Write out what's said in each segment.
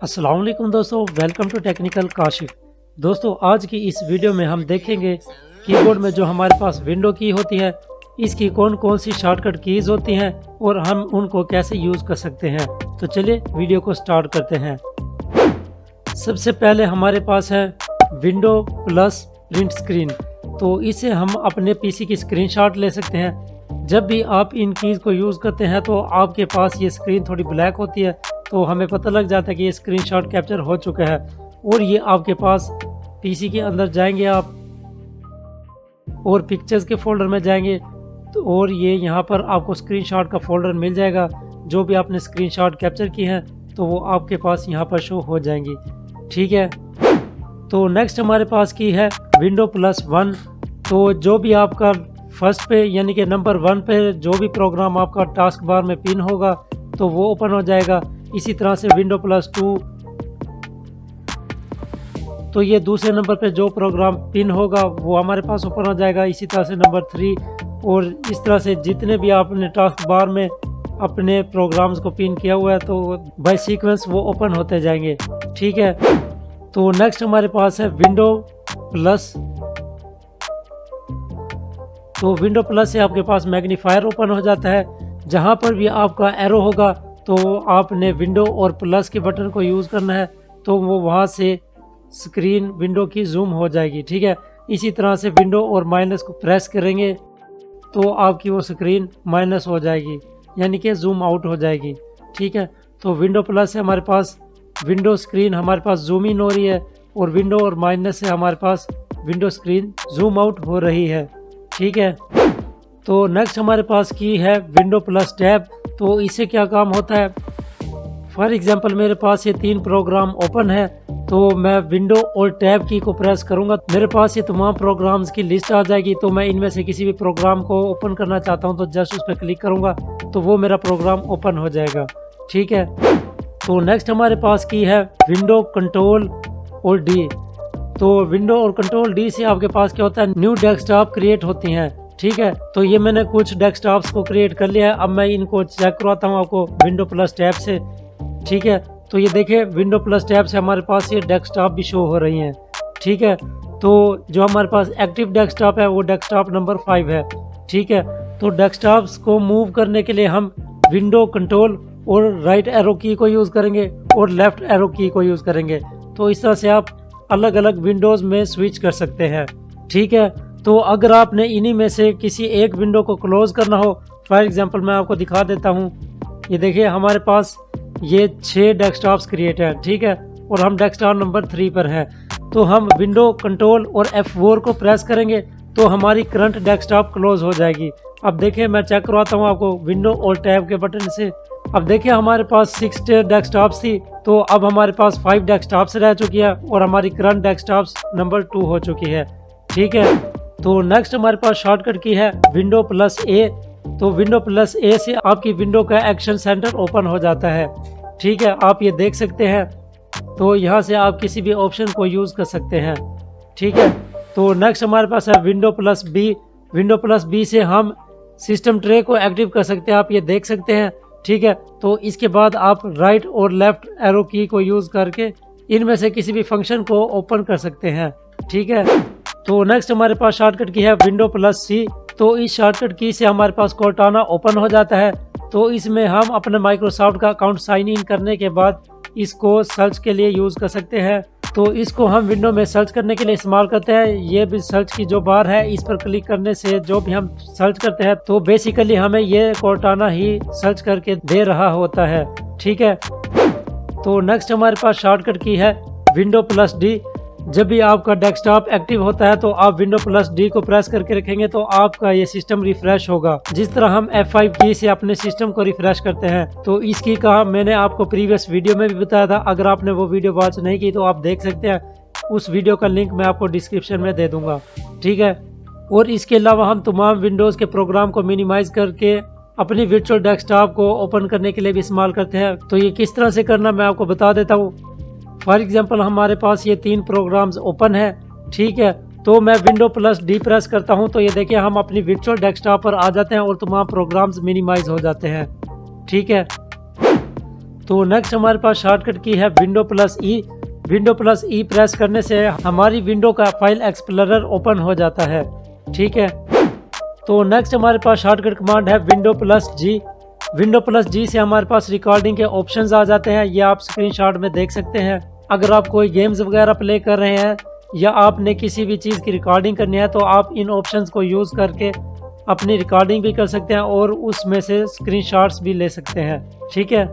अस्सलाम वालेकुम दोस्तों, वेलकम टू टेक्निकल काशिफ। दोस्तों आज की इस वीडियो में हम देखेंगे कीबोर्ड में जो हमारे पास विंडो की होती है, इसकी कौन कौन सी शॉर्टकट कीज़ होती हैं और हम उनको कैसे यूज़ कर सकते हैं। तो चलिए वीडियो को स्टार्ट करते हैं। सबसे पहले हमारे पास है विंडो प्लस प्रिंट स्क्रीन। तो इसे हम अपने पीसी की स्क्रीनशॉट ले सकते हैं। जब भी आप इन कीज़ को यूज़ करते हैं तो आपके पास ये स्क्रीन थोड़ी ब्लैक होती है, तो हमें पता लग जाता है कि ये स्क्रीनशॉट कैप्चर हो चुका है। और ये आपके पास पीसी के अंदर जाएंगे आप और पिक्चर्स के फोल्डर में जाएंगे तो और ये यहाँ पर आपको स्क्रीनशॉट का फोल्डर मिल जाएगा। जो भी आपने स्क्रीनशॉट कैप्चर की हैं तो वो आपके पास यहाँ पर शो हो जाएंगी। ठीक है, तो नेक्स्ट हमारे पास की है विंडो प्लस 1। तो जो भी आपका फर्स्ट पे यानी कि नंबर 1 पे जो भी प्रोग्राम आपका टास्क बार में पिन होगा तो वो ओपन हो जाएगा। इसी तरह से विंडो प्लस 2, तो ये दूसरे नंबर पे जो प्रोग्राम पिन होगा वो हमारे पास ओपन हो जाएगा। इसी तरह से नंबर 3 और इस तरह से जितने भी आपने टास्क बार में अपने प्रोग्राम्स को पिन किया हुआ है तो बाय सीक्वेंस वो ओपन होते जाएंगे। ठीक है, तो नेक्स्ट हमारे पास है विंडो प्लस। तो विंडो प्लस से आपके पास मैग्नीफायर ओपन हो जाता है। जहाँ पर भी आपका एरो होगा तो आपने विंडो और प्लस के बटन को यूज़ करना है, तो वो वहाँ से स्क्रीन विंडो की जूम हो जाएगी। ठीक है, इसी तरह से विंडो और माइनस को प्रेस करेंगे तो आपकी वो स्क्रीन माइनस हो जाएगी यानी कि जूम आउट हो जाएगी। ठीक है, तो विंडो प्लस से हमारे पास विंडो स्क्रीन हमारे पास जूम इन हो रही है और विंडो और माइनस से हमारे पास विंडो स्क्रीन जूम आउट हो रही है। ठीक है, तो नेक्स्ट हमारे पास की है विंडो प्लस टैब। तो इससे क्या काम होता है, फॉर एग्जांपल मेरे पास ये 3 प्रोग्राम ओपन है, तो मैं विंडो और टैब की को प्रेस करूंगा, मेरे पास ये तमाम प्रोग्राम्स की लिस्ट आ जाएगी। तो मैं इनमें से किसी भी प्रोग्राम को ओपन करना चाहता हूं तो जस्ट उस पर क्लिक करूंगा तो वो मेरा प्रोग्राम ओपन हो जाएगा। ठीक है, तो नेक्स्ट हमारे पास की है विंडो कंट्रोल और डी। तो विंडो और कंट्रोल डी से आपके पास क्या होता है, न्यू डेस्कटॉप क्रिएट होती हैं। ठीक है, तो ये मैंने कुछ डेस्कटॉप्स को क्रिएट कर लिया है। अब मैं इनको चेक करवाता हूँ आपको विंडो प्लस टैब से। ठीक है, तो ये देखिए विंडो प्लस टैब से हमारे पास ये डेस्कटॉप भी शो हो रही हैं। ठीक है, तो जो हमारे पास एक्टिव डेस्कटॉप है वो डेस्कटॉप नंबर 5 है। ठीक है, तो डेस्कटॉप्स को मूव करने के लिए हम विंडो कंट्रोल और राइट एरो की को यूज़ करेंगे और लेफ्ट एरो की को यूज़ करेंगे। तो इस तरह से आप अलग अलग विंडोज़ में स्विच कर सकते हैं। ठीक है, तो अगर आपने इन्हीं में से किसी एक विंडो को क्लोज करना हो, फॉर एग्जांपल मैं आपको दिखा देता हूं। ये देखिए हमारे पास ये 6 डेस्कटॉप्स क्रिएट है। ठीक है, और हम डेस्कटॉप नंबर 3 पर हैं। तो हम विंडो कंट्रोल और F4 को प्रेस करेंगे तो हमारी करंट डेस्कटॉप क्लोज हो जाएगी। अब देखिए मैं चेक करवाता हूँ आपको विंडो और टैब के बटन से। अब देखिए हमारे पास 6 डेस्कटॉप्स थी, तो अब हमारे पास 5 डेस्कटॉप्स रह चुकी है और हमारी करंट डेस्कटॉप्स नंबर 2 हो चुकी है। ठीक है, तो नेक्स्ट हमारे पास शॉर्टकट की है विंडो प्लस ए। तो विंडो प्लस ए से आपकी विंडो का एक्शन सेंटर ओपन हो जाता है। ठीक है, आप ये देख सकते हैं। तो यहाँ से आप किसी भी ऑप्शन को यूज़ कर सकते हैं। ठीक है, तो नेक्स्ट हमारे पास है window plus B. Window plus B से हम सिस्टम ट्रे को एक्टिव कर सकते हैं, आप ये देख सकते हैं। ठीक है, तो इसके बाद आप राइट और लेफ्ट एरो की को यूज़ करके इनमें से किसी भी फंक्शन को ओपन कर सकते हैं। ठीक है, तो नेक्स्ट हमारे पास शॉर्टकट की है विंडो प्लस सी। तो इस शॉर्टकट की से हमारे पास कोर्टाना ओपन हो जाता है। तो इसमें हम अपने माइक्रोसॉफ्ट का अकाउंट साइन इन करने के बाद इसको सर्च के लिए यूज़ कर सकते हैं। तो इसको हम विंडो में सर्च करने के लिए इस्तेमाल करते हैं। ये भी सर्च की जो बार है इस पर क्लिक करने से जो भी हम सर्च करते हैं तो बेसिकली हमें ये कोर्टाना ही सर्च करके दे रहा होता है। ठीक है, तो नेक्स्ट हमारे पास शॉर्टकट की है विंडो प्लस डी। जब भी आपका डेस्कटॉप एक्टिव होता है तो आप विंडो प्लस डी को प्रेस करके रखेंगे तो आपका ये सिस्टम रिफ्रेश होगा। जिस तरह हम F5 की से अपने सिस्टम को रिफ्रेश करते हैं, तो इसकी का मैंने आपको प्रीवियस वीडियो में भी बताया था। अगर आपने वो वीडियो वॉच नहीं की तो आप देख सकते हैं, उस वीडियो का लिंक मैं आपको डिस्क्रिप्शन में दे दूंगा। ठीक है, और इसके अलावा हम तमाम विंडोज़ के प्रोग्राम को मिनिमाइज करके अपनी वर्चुअल डेस्कटॉप को ओपन करने के लिए भी इस्तेमाल करते हैं। तो ये किस तरह से करना मैं आपको बता देता हूँ। फॉर एग्जांपल हमारे पास ये 3 प्रोग्राम्स ओपन है। ठीक है, तो मैं विंडो प्लस डी प्रेस करता हूं तो ये देखिए हम अपनी वर्चुअल डेस्कटॉप पर आ जाते हैं और तमाम प्रोग्राम्स मिनिमाइज हो जाते हैं। ठीक है, तो नेक्स्ट हमारे पास शॉर्टकट की है विंडो प्लस ई। विंडो प्लस ई प्रेस करने से हमारी विंडो का फाइल एक्सप्लोरर ओपन हो जाता है। ठीक है, तो नेक्स्ट हमारे पास शॉर्टकट कमांड है विंडो प्लस जी। विंडो प्लस जी से हमारे पास रिकॉर्डिंग के ऑप्शंस आ जाते हैं, ये आप स्क्रीनशॉट में देख सकते हैं। अगर आप कोई गेम्स वगैरह प्ले कर रहे हैं या आपने किसी भी चीज़ की रिकॉर्डिंग करनी है तो आप इन ऑप्शंस को यूज़ करके अपनी रिकॉर्डिंग भी कर सकते हैं और उसमें से स्क्रीनशॉट्स भी ले सकते हैं। ठीक है,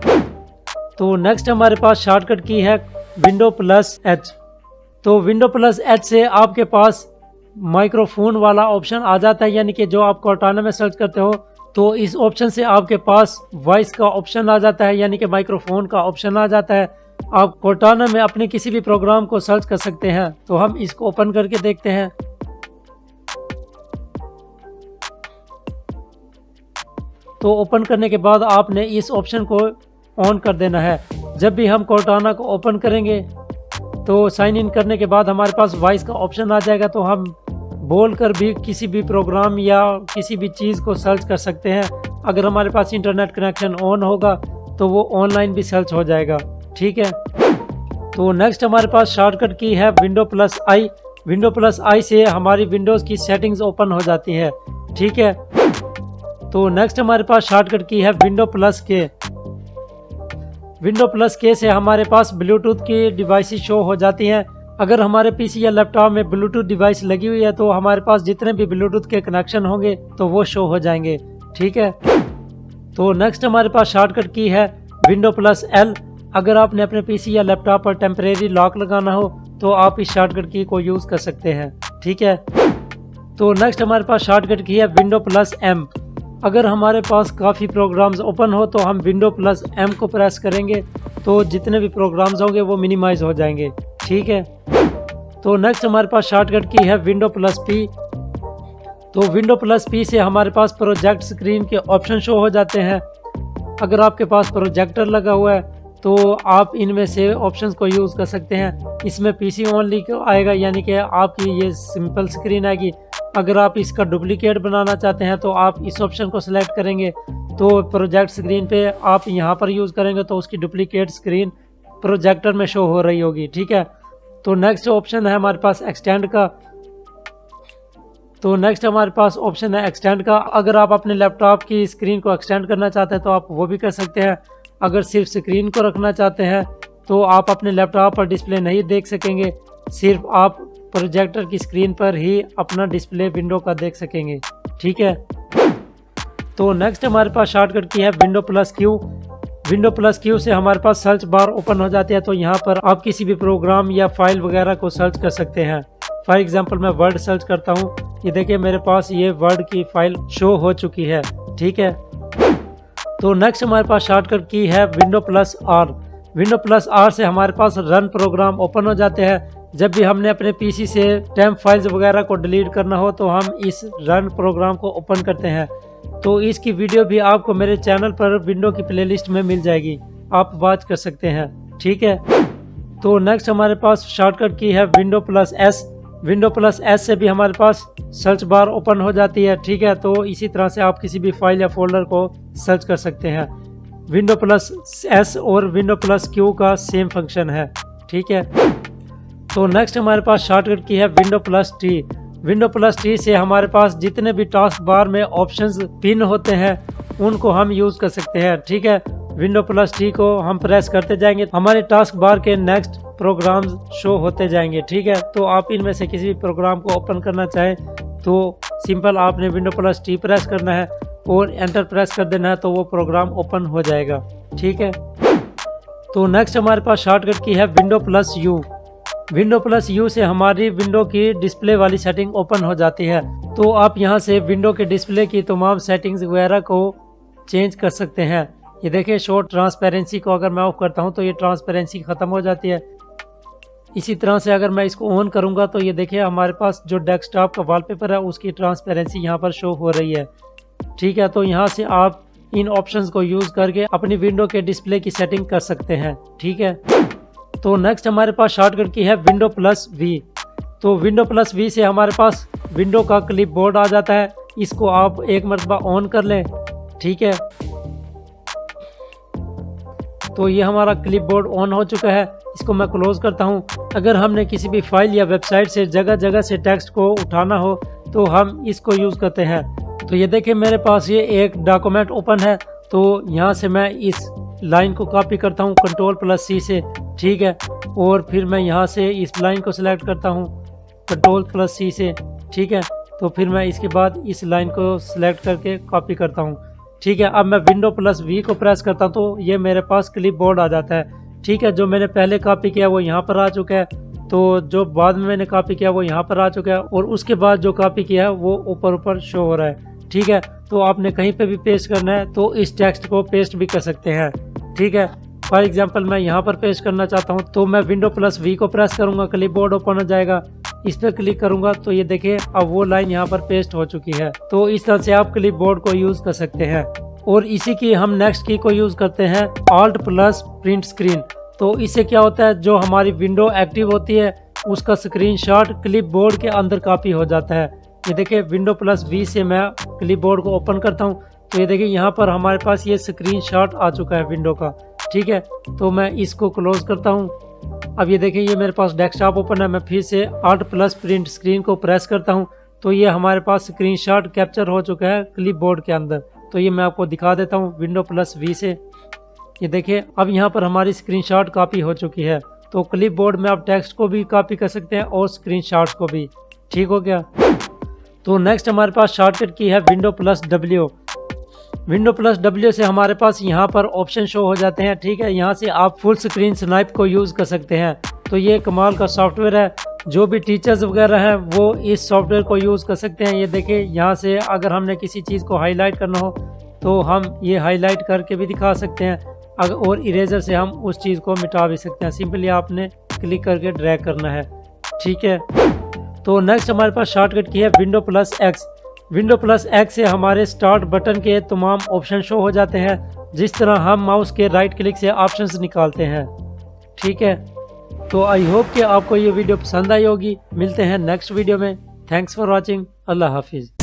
तो नेक्स्ट हमारे पास शॉर्टकट की है विंडो प्लस एच। तो विंडो प्लस एच से आपके पास माइक्रोफोन वाला ऑप्शन आ जाता है, यानी कि जो आप कॉर्टाना में सर्च करते हो तो इस ऑप्शन से आपके पास वॉइस का ऑप्शन आ जाता है, यानी कि माइक्रोफोन का ऑप्शन आ जाता है। आप कॉर्टाना में अपने किसी भी प्रोग्राम को सर्च कर सकते हैं। तो हम इसको ओपन करके देखते हैं। तो ओपन करने के बाद आपने इस ऑप्शन को ऑन कर देना है। जब भी हम कॉर्टाना को ओपन करेंगे तो साइन इन करने के बाद हमारे पास वॉइस का ऑप्शन आ जाएगा, तो हम बोलकर भी किसी भी प्रोग्राम या किसी भी चीज़ को सर्च कर सकते हैं। अगर हमारे पास इंटरनेट कनेक्शन ऑन होगा तो वो ऑनलाइन भी सर्च हो जाएगा। ठीक है, तो नेक्स्ट हमारे पास शॉर्टकट की है विंडो प्लस आई। विंडो प्लस आई से हमारी विंडोज़ की सेटिंग्स ओपन हो जाती है। ठीक है, तो नेक्स्ट हमारे पास शॉर्टकट की है विंडो प्लस के। विंडो प्लस के से हमारे पास ब्लूटूथ की डिवाइसेस शो हो जाती हैं। अगर हमारे पीसी या लैपटॉप में ब्लूटूथ डिवाइस लगी हुई है तो हमारे पास जितने भी ब्लूटूथ के कनेक्शन होंगे तो वो शो हो जाएंगे। ठीक है, तो नेक्स्ट हमारे पास शॉर्टकट की है विंडो प्लस एल। अगर आपने अपने पीसी या लैपटॉप पर टेम्परेरी लॉक लगाना हो तो आप इस शॉर्टकट की को यूज़ कर सकते हैं। ठीक है, तो नेक्स्ट हमारे पास शॉर्टकट की है विंडो प्लस एम। अगर हमारे पास काफ़ी प्रोग्राम्स ओपन हो तो हम विंडो प्लस एम को प्रेस करेंगे तो जितने भी प्रोग्राम्स होंगे वो मिनिमाइज हो जाएंगे। ठीक है, तो नेक्स्ट हमारे पास शॉर्टकट की है विंडो प्लस पी। तो विंडो प्लस पी से हमारे पास प्रोजेक्ट स्क्रीन के ऑप्शन शो हो जाते हैं। अगर आपके पास प्रोजेक्टर लगा हुआ है तो आप इनमें से ऑप्शंस को यूज़ कर सकते हैं। इसमें पीसी ओनली आएगा, यानी कि आपकी ये सिंपल स्क्रीन आएगी। अगर आप इसका डुप्लीकेट बनाना चाहते हैं तो आप इस ऑप्शन को सिलेक्ट करेंगे, तो प्रोजेक्ट स्क्रीन पे आप यहाँ पर यूज़ करेंगे तो उसकी डुप्लीकेट स्क्रीन प्रोजेक्टर में शो हो रही होगी। ठीक है, तो नेक्स्ट ऑप्शन है हमारे पास एक्सटेंड का। तो नेक्स्ट हमारे पास ऑप्शन है एक्सटेंड का। अगर आप अपने लैपटॉप की स्क्रीन को एक्सटेंड करना चाहते हैं तो आप वो भी कर सकते हैं। अगर सिर्फ स्क्रीन को रखना चाहते हैं तो आप अपने लैपटॉप पर डिस्प्ले नहीं देख सकेंगे, सिर्फ आप प्रोजेक्टर की स्क्रीन पर ही अपना डिस्प्ले विंडो का देख सकेंगे। ठीक है, तो नेक्स्ट हमारे पास शॉर्टकट की है window plus Q. Window plus Q से हमारे पास सर्च बार ओपन हो जाती है, तो यहाँ पर आप किसी भी प्रोग्राम या फाइल वगैरह को सर्च कर सकते हैं। फॉर एग्जांपल मैं वर्ड सर्च करता हूँ, ये देखिए मेरे पास ये वर्ड की फाइल शो हो चुकी है। ठीक है, तो नेक्स्ट हमारे पास शॉर्टकट की है window plus R. Window plus R से हमारे पास रन प्रोग्राम ओपन हो जाते हैं। जब भी हमने अपने पीसी से टेम्प फाइल्स वगैरह को डिलीट करना हो तो हम इस रन प्रोग्राम को ओपन करते हैं। तो इसकी वीडियो भी आपको मेरे चैनल पर विंडो की प्लेलिस्ट में मिल जाएगी, आप वॉच कर सकते हैं। ठीक है, तो नेक्स्ट हमारे पास शॉर्टकट की है window plus S. Window plus S से भी हमारे पास सर्च बार ओपन हो जाती है। ठीक है, तो इसी तरह से आप किसी भी फाइल या फोल्डर को सर्च कर सकते हैं। विंडो प्लस एस और विंडो प्लस क्यू का सेम फंक्शन है। ठीक है, तो नेक्स्ट हमारे पास शॉर्टकट की है window plus T. Window plus T से हमारे पास जितने भी टास्क बार में ऑप्शंस पिन होते हैं उनको हम यूज़ कर सकते हैं। ठीक है, विंडो प्लस टी को हम प्रेस करते जाएंगे, हमारे टास्क बार के नेक्स्ट प्रोग्राम्स शो होते जाएंगे। ठीक है, तो आप इनमें से किसी भी प्रोग्राम को ओपन करना चाहें तो सिंपल आपने विंडो प्लस टी प्रेस करना है और एंटर प्रेस कर देना है, तो वो प्रोग्राम ओपन हो जाएगा। ठीक है, तो नेक्स्ट हमारे पास शॉर्टकट की है window plus you. Window plus you से हमारी विंडो की डिस्प्ले वाली सेटिंग ओपन हो जाती है। तो आप यहां से विंडो के डिस्प्ले की तमाम सेटिंग्स वगैरह को चेंज कर सकते हैं। ये देखिए, शो ट्रांसपेरेंसी को अगर मैं ऑफ करता हूं तो ये ट्रांसपेरेंसी ख़त्म हो जाती है। इसी तरह से अगर मैं इसको ऑन करूंगा तो ये देखिए हमारे पास जो डेस्कटॉप का वॉलपेपर है उसकी ट्रांसपेरेंसी यहाँ पर शो हो रही है। ठीक है, तो यहाँ से आप इन ऑप्शंस को यूज़ करके अपनी विंडो के डिस्प्ले की सेटिंग कर सकते हैं। ठीक है, तो नेक्स्ट हमारे पास शॉर्टकट की है विंडो प्लस वी। तो विंडो प्लस वी से हमारे पास विंडो का क्लिप बोर्ड आ जाता है, इसको आप एक मरतबा ऑन कर लें। ठीक है, तो ये हमारा क्लिपबोर्ड ऑन हो चुका है। इसको मैं क्लोज करता हूँ। अगर हमने किसी भी फाइल या वेबसाइट से जगह जगह से टेक्स्ट को उठाना हो तो हम इसको यूज़ करते हैं। तो ये देखिए मेरे पास ये एक डॉक्यूमेंट ओपन है, तो यहाँ से मैं इस लाइन को कॉपी करता हूँ Ctrl+C से, ठीक है। और फिर मैं यहाँ से इस लाइन को सिलेक्ट करता हूँ Ctrl+C से, ठीक है। तो फिर मैं इसके बाद इस लाइन को सिलेक्ट करके कॉपी करता हूँ, ठीक है। अब मैं Windows+V को प्रेस करता हूँ तो ये मेरे पास क्लिपबोर्ड आ जाता है, ठीक है। जो मैंने पहले कॉपी किया वो यहाँ पर आ चुका है, तो जो बाद में मैंने कॉपी किया वो यहाँ पर आ चुका है, और उसके बाद जो कॉपी किया है वो ऊपर शो हो रहा है, ठीक है। तो आपने कहीं पे भी पेस्ट करना है तो इस टेक्स्ट को पेस्ट भी कर सकते हैं, ठीक है। फॉर एग्जांपल मैं यहाँ पर पेस्ट करना चाहता हूँ तो मैं Windows+V को प्रेस करूँगा, क्लिपबोर्ड ओपन हो जाएगा। इस पर क्लिक करूँगा तो ये देखिए अब वो लाइन यहाँ पर पेस्ट हो चुकी है। तो इस तरह से आप क्लिपबोर्ड को यूज़ कर सकते हैं। और इसी की हम नेक्स्ट की को यूज़ करते हैं Alt+ प्रिंट स्क्रीन। तो इससे क्या होता है, जो हमारी विंडो एक्टिव होती है उसका स्क्रीनशॉट क्लिपबोर्ड के अंदर कॉपी हो जाता है। ये देखिए Windows+V से मैं क्लिपबोर्ड को ओपन करता हूँ तो ये देखिए यहाँ पर हमारे पास ये स्क्रीनशॉट आ चुका है विंडो का, ठीक है। तो मैं इसको क्लोज करता हूँ। अब ये देखिए ये मेरे पास डेस्कटॉप ओपन है। मैं फिर से Alt+ प्रिंट स्क्रीन को प्रेस करता हूँ तो ये हमारे पास स्क्रीनशॉट कैप्चर हो चुका है क्लिपबोर्ड के अंदर। तो ये मैं आपको दिखा देता हूँ Windows+V से। ये देखिए अब यहाँ पर हमारी स्क्रीनशॉट कॉपी हो चुकी है। तो क्लिपबोर्ड में आप टेक्स्ट को भी कॉपी कर सकते हैं और स्क्रीनशॉट्स को भी, ठीक हो गया। तो नेक्स्ट हमारे पास शॉर्टकट की है Windows+W। Windows+W से हमारे पास यहाँ पर ऑप्शन शो हो जाते हैं, ठीक है। यहाँ से आप फुल स्क्रीन स्नाइप को यूज़ कर सकते हैं। तो ये कमाल का सॉफ्टवेयर है, जो भी टीचर्स वगैरह हैं वो इस सॉफ्टवेयर को यूज़ कर सकते हैं। ये देखिए यहाँ से अगर हमने किसी चीज़ को हाईलाइट करना हो तो हम ये हाईलाइट करके भी दिखा सकते हैं, और इरेजर से हम उस चीज़ को मिटा भी सकते हैं। सिंपली आपने क्लिक करके ड्रैग करना है, ठीक है। तो नेक्स्ट हमारे पास शॉर्टकट की है Windows+X। Windows+X से हमारे स्टार्ट बटन के तमाम ऑप्शन शो हो जाते हैं, जिस तरह हम माउस के राइट क्लिक से ऑप्शंस निकालते हैं, ठीक है। तो आई होप कि आपको ये वीडियो पसंद आई होगी। मिलते हैं नेक्स्ट वीडियो में। Thanks for watching. अल्लाह हाफिज़।